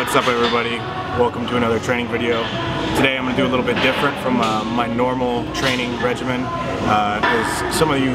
What's up, everybody? Welcome to another training video. Today I'm going to do a little bit different from my normal training regimen. As some of you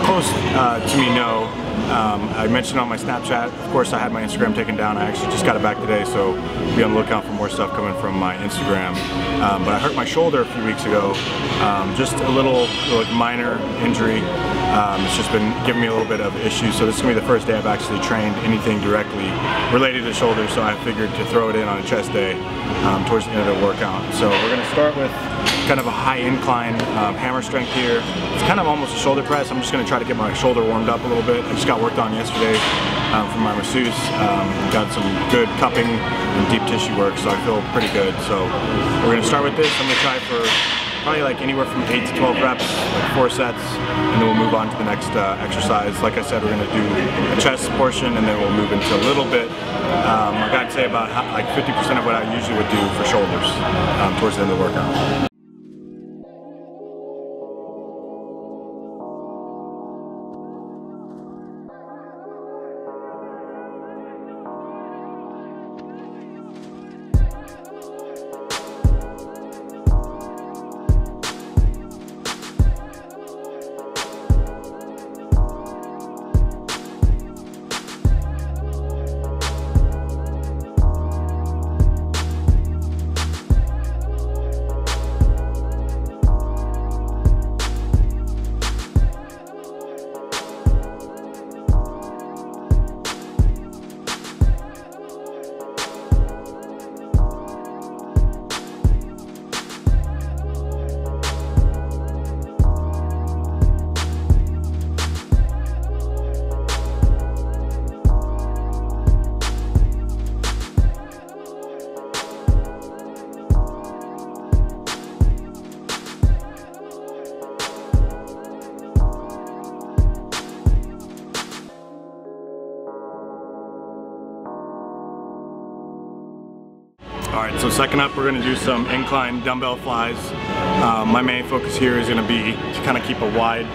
close to me know, I mentioned on my Snapchat, of course I had my Instagram taken down. I actually just got it back today, so be on the lookout for more stuff coming from my Instagram. But I hurt my shoulder a few weeks ago, just a little minor injury. It's just been giving me a little bit of issues, so this is going to be the first day I've actually trained anything directly related to shoulder, so I figured to throw it in on a chest day towards the end of the workout. So we're going to start with kind of a high incline hammer strength here. It's kind of almost a shoulder press. I'm just going to try to get my shoulder warmed up a little bit. I just got worked on yesterday from my masseuse. Got some good cupping and deep tissue work, so I feel pretty good. So we're going to start with this. I'm going to try for probably like anywhere from 8 to 12 reps, like 4 sets, and then we'll move on to the next exercise. Like I said, we're going to do a chest portion, and then we'll move into a little bit. I got to say about like 50% of what I usually would do for shoulders towards the end of the workout. Alright, so second up, we're going to do some incline dumbbell flies. My main focus here is going to be to kind of keep a wide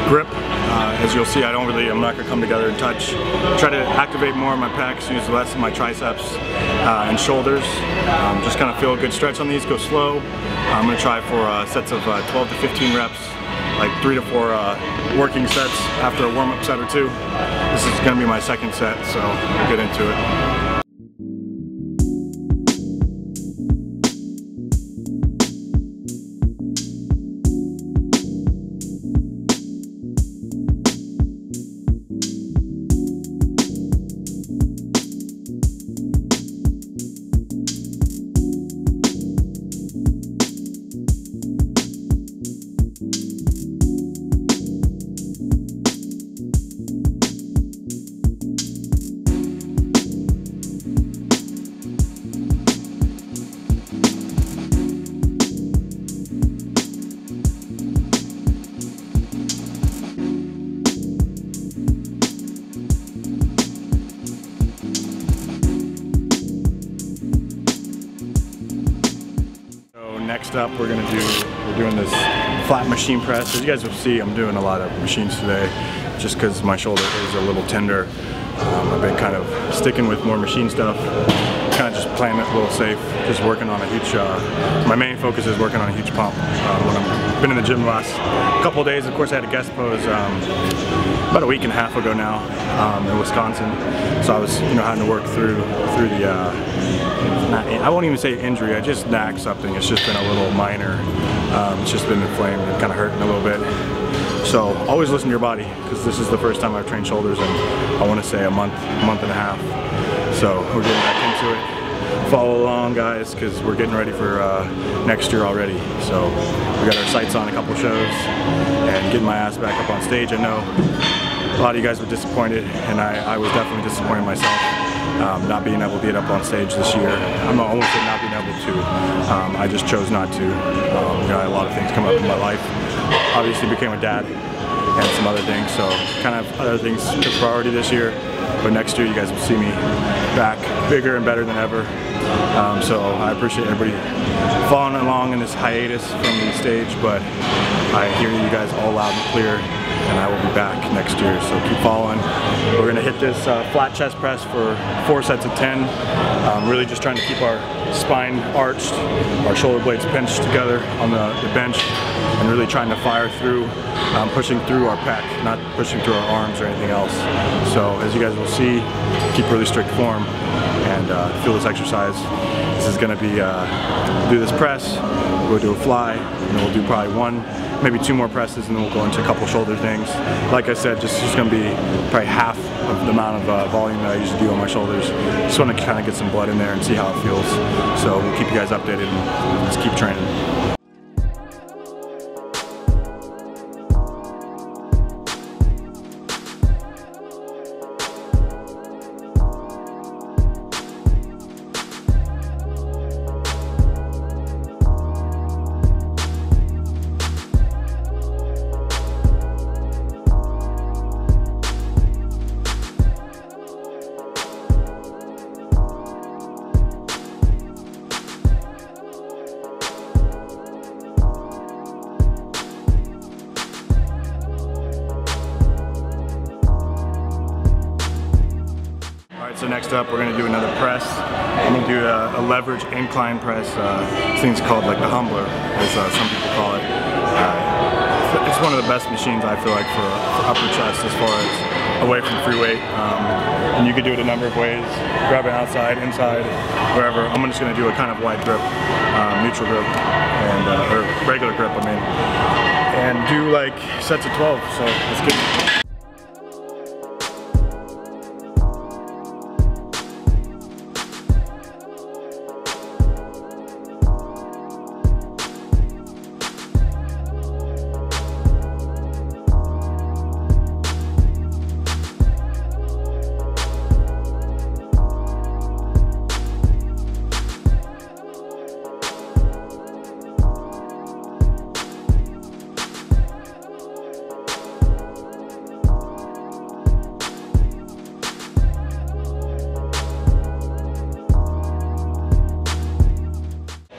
grip. As you'll see, I'm not going to come together and touch. Try to activate more of my pecs, use less of my triceps and shoulders. Just kind of feel a good stretch on these, go slow. I'm going to try for sets of 12 to 15 reps, like 3 to 4 working sets after a warm-up set or 2. This is going to be my second set, so we'll get into it. Next up, we're doing this flat machine press. As you guys will see, I'm doing a lot of machines today just because my shoulder is a little tender. I've been kind of sticking with more machine stuff, kind of just playing it a little safe, just working on a huge, my main focus is working on a huge pump. When I've been in the gym the last couple of days, of course I had a guest pose about a week and a half ago now in Wisconsin, so I was having to work through the, I won't even say injury, I just nagged something. It's just been a little minor, it's just been inflamed and kind of hurting a little bit. So always listen to your body, because this is the first time I've trained shoulders in, I want to say a month and a half. So we're getting back into it. Follow along, guys, because we're getting ready for next year already. So we got our sights on a couple shows and getting my ass back up on stage. I know a lot of you guys were disappointed, and I was definitely disappointed myself. Not being able to get up on stage this year. I'm not only saying not being able to, I just chose not to. I had a lot of things come up in my life. Obviously became a dad and some other things, so kind of other things took priority this year. But next year you guys will see me back bigger and better than ever. So I appreciate everybody following along in this hiatus from the stage, but I hear you guys all loud and clear. and I will be back next year, so keep following. We're going to hit this flat chest press for 4 sets of 10, really just trying to keep our spine arched, our shoulder blades pinched together on the bench, and really trying to fire through, pushing through our pec, not pushing through our arms or anything else. So as you guys will see, keep really strict form and feel this exercise. This is going to be, do this press, we'll do a fly, and then we'll do probably 1, maybe 2 more presses, and then we'll go into a couple shoulder things. Like I said, just going to be probably half of the amount of volume that I usually do on my shoulders. Just want to kind of get some blood in there and see how it feels. So we'll keep you guys updated and let's keep training. So next up, we're going to do another press. I'm going to do a leverage incline press. This thing's called like the humbler, as some people call it. It's one of the best machines I feel like for upper chest as far as away from free weight. And you can do it a number of ways. Grab it outside, inside, wherever. I'm just going to do a kind of wide grip, neutral grip, and or regular grip, I mean. And do like sets of 12. So let's get it.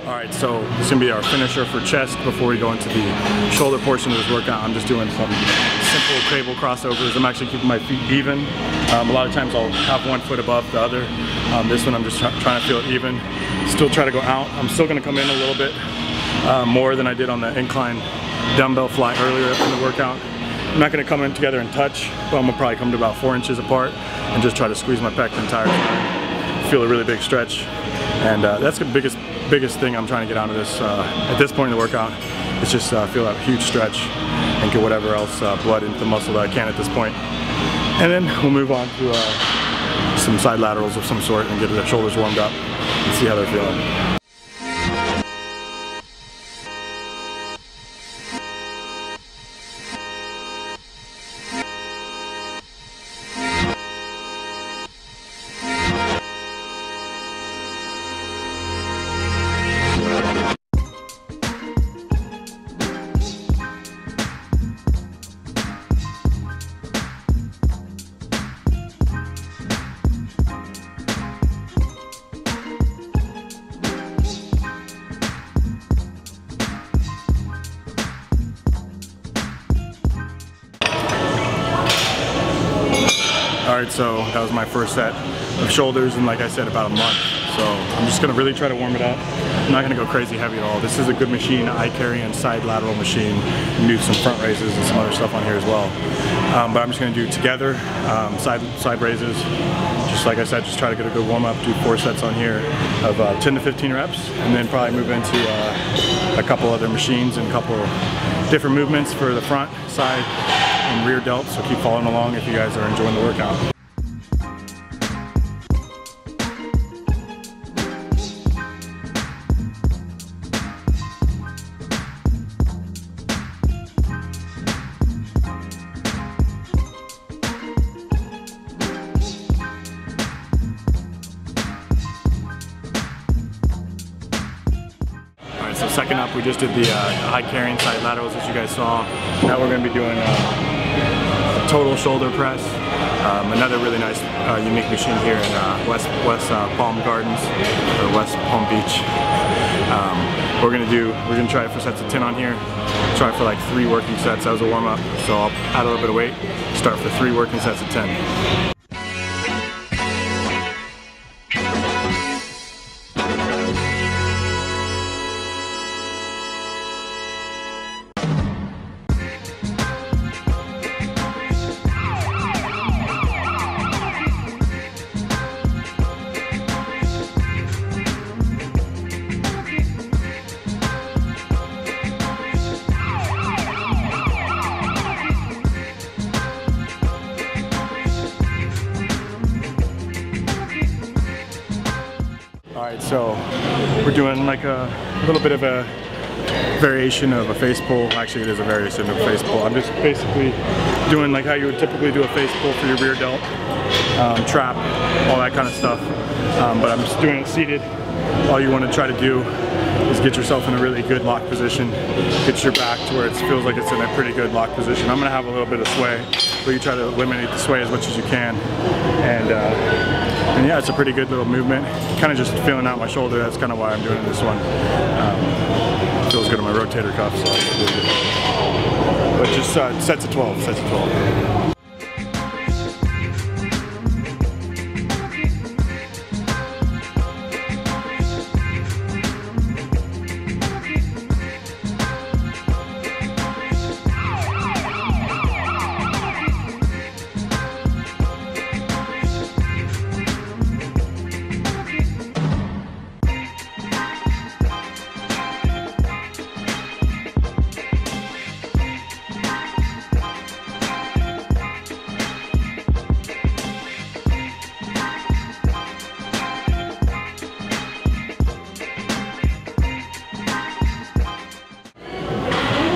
Alright, so this is going to be our finisher for chest before we go into the shoulder portion of this workout. I'm just doing some simple cable crossovers. I'm actually keeping my feet even. A lot of times I'll have one foot above the other. This one I'm just trying to feel it even. Still try to go out. I'm still going to come in a little bit more than I did on the incline dumbbell fly earlier in the workout. I'm not going to come in together and touch, but I'm going to probably come to about 4 inches apart and just try to squeeze my pec the entire time. Feel a really big stretch. And that's the biggest thing I'm trying to get out of this at this point in the workout. It's just feel that huge stretch and get whatever else blood into the muscle that I can at this point. And then we'll move on to some side laterals of some sort and get the shoulders warmed up and see how they're feeling. Alright, so that was my first set of shoulders in, like I said, about a month. So I'm just going to really try to warm it up. I'm not going to go crazy heavy at all. This is a good machine, eye carry and side lateral machine. You can do some front raises and some other stuff on here as well. But I'm just going to do together, side raises. Just like I said, just try to get a good warm up, do 4 sets on here of 10 to 15 reps, and then probably move into a couple other machines and a couple different movements for the front, side, and rear delts. So keep following along if you guys are enjoying the workout. So second up, we just did the high carrying side laterals as you guys saw. Now we're going to be doing a total shoulder press. Another really nice unique machine here in West Palm Gardens, or West Palm Beach. We're gonna try for sets of 10 on here. Try for like 3 working sets. That was a warm up. So I'll add a little bit of weight. Start for 3 working sets of 10. Alright, so we're doing like a little bit of a variation of a face pull. Actually, it is a variation of a face pull. I'm just basically doing like how you would typically do a face pull for your rear delt, trap, all that kind of stuff. But I'm just doing it seated. All you want to try to do is get yourself in a really good lock position. Get your back to where it feels like it's in a pretty good lock position. I'm going to have a little bit of sway, but you try to eliminate the sway as much as you can. And yeah, it's a pretty good little movement. Kind of just feeling out my shoulder. That's kind of why I'm doing this one. Feels good on my rotator cuff. So but just sets of 12. Sets of 12.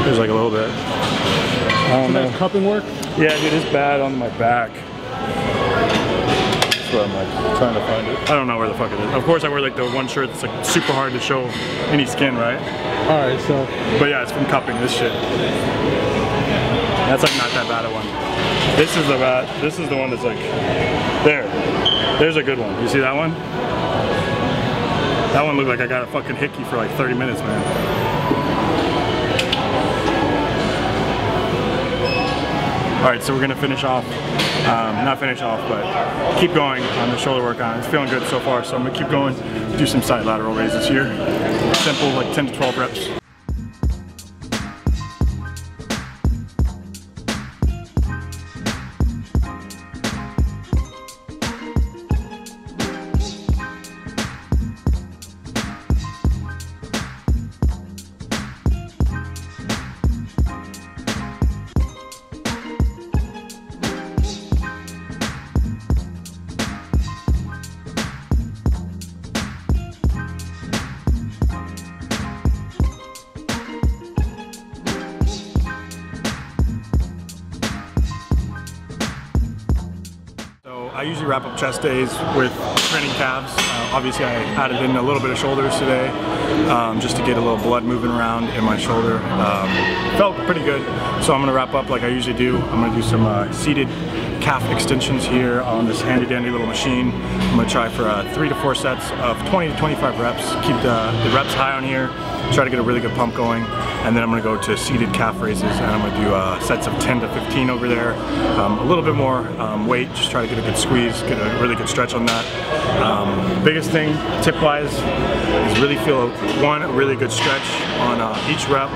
There's like a little bit. I don't know. Cupping work? Yeah, dude, it's bad on my back. That's where I'm like trying to find it. I don't know where the fuck it is. Of course, I wear like the one shirt that's like super hard to show any skin, right? All right, so. But yeah, it's from cupping this shit. That's like not that bad a one. This is the bad. This is the one that's like there. There's a good one. You see that one? That one looked like I got a fucking hickey for like 30 minutes, man. Alright, so we're gonna finish off, not finish off, but keep going on the shoulder work on it. It's feeling good so far, so I'm gonna keep going, do some side lateral raises here. Simple, like 10 to 12 reps. I usually wrap up chest days with training calves. Obviously I added in a little bit of shoulders today just to get a little blood moving around in my shoulder. Felt pretty good, so I'm going to wrap up like I usually do. I'm going to do some seated calf extensions here on this handy dandy little machine. I'm going to try for 3 to 4 sets of 20 to 25 reps. Keep the reps high on here. Try to get a really good pump going, and then I'm going to go to seated calf raises, and I'm going to do sets of 10 to 15 over there. A little bit more weight, just try to get a good squeeze, get a really good stretch on that. Biggest thing, tip-wise, is really feel a really good stretch on each rep.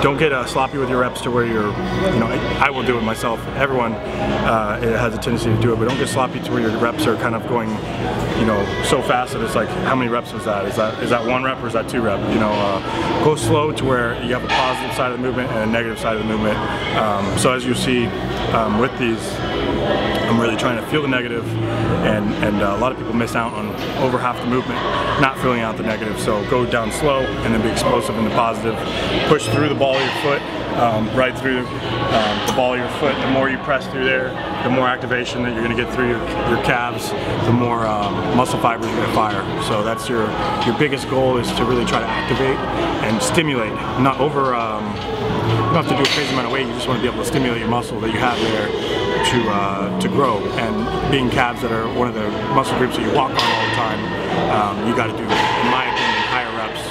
Don't get sloppy with your reps to where you're, I will do it myself. Everyone it has a tendency to do it, but don't get sloppy to where your reps are kind of going, so fast that it's like, how many reps was that? Is that 1 rep or is that 2 rep? Go slow to where you have a positive side of the movement and a negative side of the movement. So as you see with these, I'm really trying to feel the negative, and a lot of people miss out on over half the movement not feeling out the negative. So go down slow and then be explosive in the positive. Push through the ball of your foot, right through the ball of your foot. The more you press through there, the more activation that you're going to get through your calves, the more muscle fibers you're going to fire. So that's your biggest goal, is to really try to activate and stimulate. Not over, you don't have to do a crazy amount of weight, you just want to be able to stimulate your muscle that you have there to grow. And being calves that are one of the muscle groups that you walk on all the time, you got to do, in my opinion, higher reps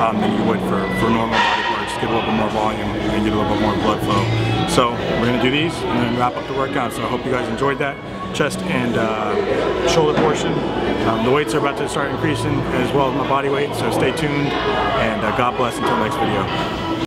than you would for normal body parts. Get a little bit more volume and get a little bit more blood flow. So we're going to do these and then wrap up the workout. So I hope you guys enjoyed that chest and shoulder portion. The weights are about to start increasing as well as my body weight, so stay tuned, and God bless until next video.